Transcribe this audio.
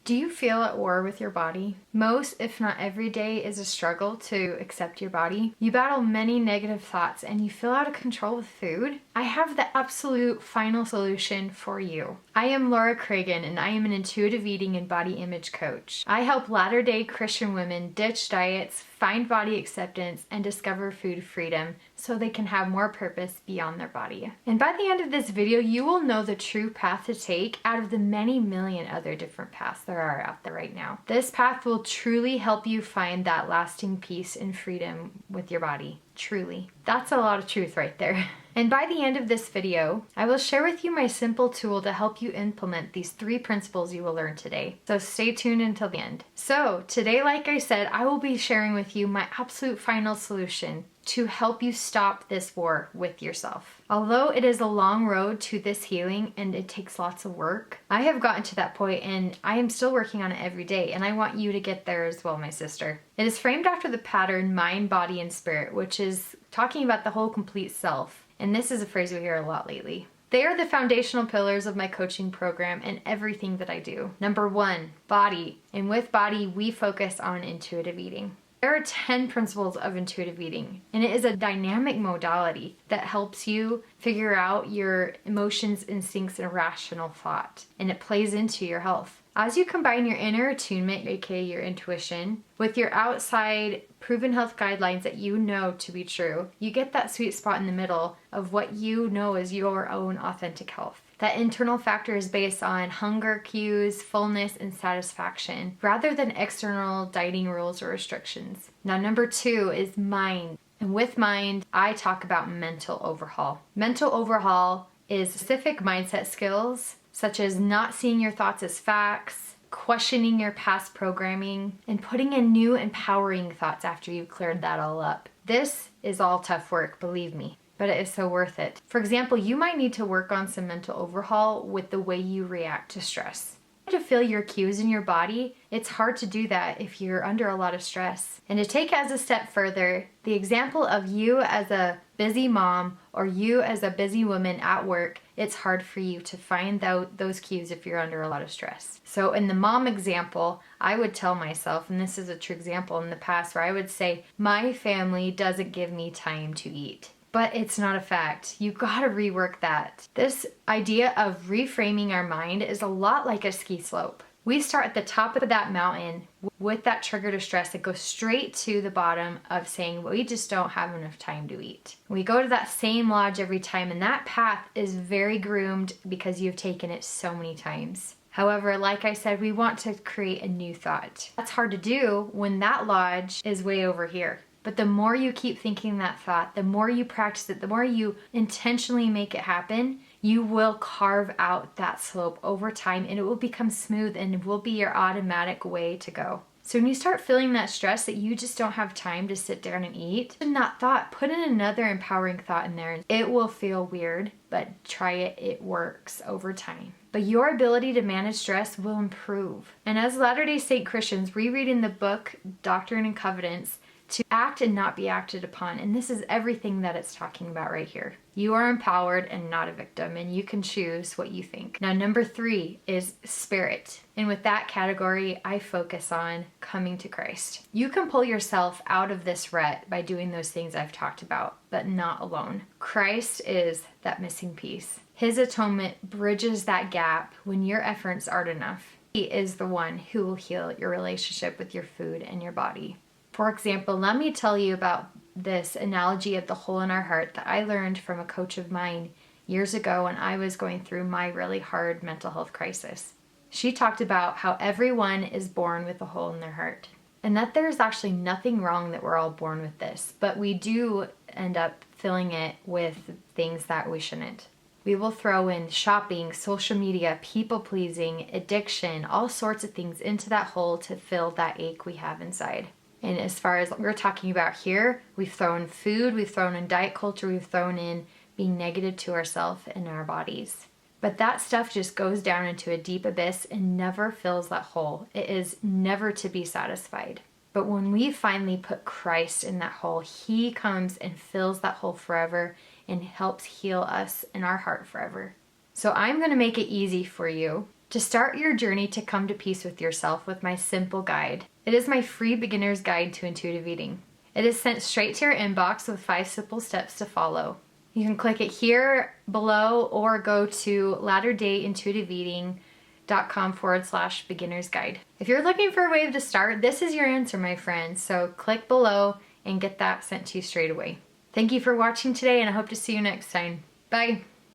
Do you feel at war with your body? Most, if not every day, is a struggle to accept your body. You battle many negative thoughts and you feel out of control with food? I have the absolute final solution for you. I am Laura Cragun and I am an intuitive eating and body image coach. I help latter-day Christian women ditch diets, find body acceptance, and discover food freedom so they can have more purpose beyond their body. And by the end of this video, you will know the true path to take out of the many million other different paths there are out there right now. This path will truly help you find that lasting peace and freedom with your body. Truly. That's a lot of truth right there. And by the end of this video, I will share with you my simple tool to help you implement these 3 principles you will learn today. So stay tuned until the end. So today, like I said, I will be sharing with you my absolute final solution to help you stop this war with yourself. Although it is a long road to this healing and it takes lots of work, I have gotten to that point and I am still working on it every day, and I want you to get there as well, my sister. It is framed after the pattern mind, body, and spirit, which is talking about the whole complete self. And this is a phrase we hear a lot lately. They are the foundational pillars of my coaching program and everything that I do. Number 1, body. And with body, we focus on intuitive eating. There are 10 principles of intuitive eating, and it is a dynamic modality that helps you figure out your emotions, instincts, and rational thought, and it plays into your health. As you combine your inner attunement, aka your intuition, with your outside proven health guidelines that you know to be true, you get that sweet spot in the middle of what you know is your own authentic health. That internal factor is based on hunger cues, fullness, and satisfaction, rather than external dieting rules or restrictions. Now, number 2 is mind. And with mind, I talk about mental overhaul. Mental overhaul is specific mindset skills, such as not seeing your thoughts as facts, questioning your past programming, and putting in new empowering thoughts after you've cleared that all up. This is all tough work, believe me, but it is so worth it. For example, you might need to work on some mental overhaul with the way you react to stress. To feel your cues in your body, it's hard to do that if you're under a lot of stress. And to take as a step further, the example of you as a busy mom or you as a busy woman at work, it's hard for you to find out those cues if you're under a lot of stress. So in the mom example, I would tell myself, and this is a true example in the past, where I would say, my family doesn't give me time to eat. But it's not a fact. You gotta rework that. This idea of reframing our mind is a lot like a ski slope. We start at the top of that mountain with that trigger to stress that goes straight to the bottom of saying, well, we just don't have enough time to eat. We go to that same lodge every time, and that path is very groomed because you've taken it so many times. However, like I said, we want to create a new thought. That's hard to do when that lodge is way over here. But the more you keep thinking that thought, the more you practice it, the more you intentionally make it happen, you will carve out that slope over time, and it will become smooth and it will be your automatic way to go. So when you start feeling that stress that you just don't have time to sit down and eat, in that thought, put in another empowering thought in there. It will feel weird, but try it. It works over time. But your ability to manage stress will improve. And as Latter-day Saint Christians, rereading the book Doctrine and Covenants, to act and not be acted upon. And this is everything that it's talking about right here. You are empowered and not a victim, and you can choose what you think. Now, number 3 is spirit. And with that category, I focus on coming to Christ. You can pull yourself out of this rut by doing those things I've talked about, but not alone. Christ is that missing piece. His atonement bridges that gap when your efforts aren't enough. He is the one who will heal your relationship with your food and your body. For example, let me tell you about this analogy of the hole in our heart that I learned from a coach of mine years ago when I was going through my really hard mental health crisis. She talked about how everyone is born with a hole in their heart, and that there's actually nothing wrong that we're all born with this, but we do end up filling it with things that we shouldn't. We will throw in shopping, social media, people-pleasing, addiction, all sorts of things into that hole to fill that ache we have inside. And as far as we're talking about here, we've thrown food, we've thrown in diet culture, we've thrown in being negative to ourselves and our bodies. But that stuff just goes down into a deep abyss and never fills that hole. It is never to be satisfied. But when we finally put Christ in that hole, He comes and fills that hole forever and helps heal us in our heart forever. So I'm going to make it easy for you to start your journey to come to peace with yourself with my simple guide. It is my free beginner's guide to intuitive eating. It is sent straight to your inbox with 5 simple steps to follow. You can click it here below or go to latterdayintuitiveeating.com/beginner's guide. If you're looking for a way to start, this is your answer, my friends. So click below and get that sent to you straight away. Thank you for watching today, and I hope to see you next time. Bye.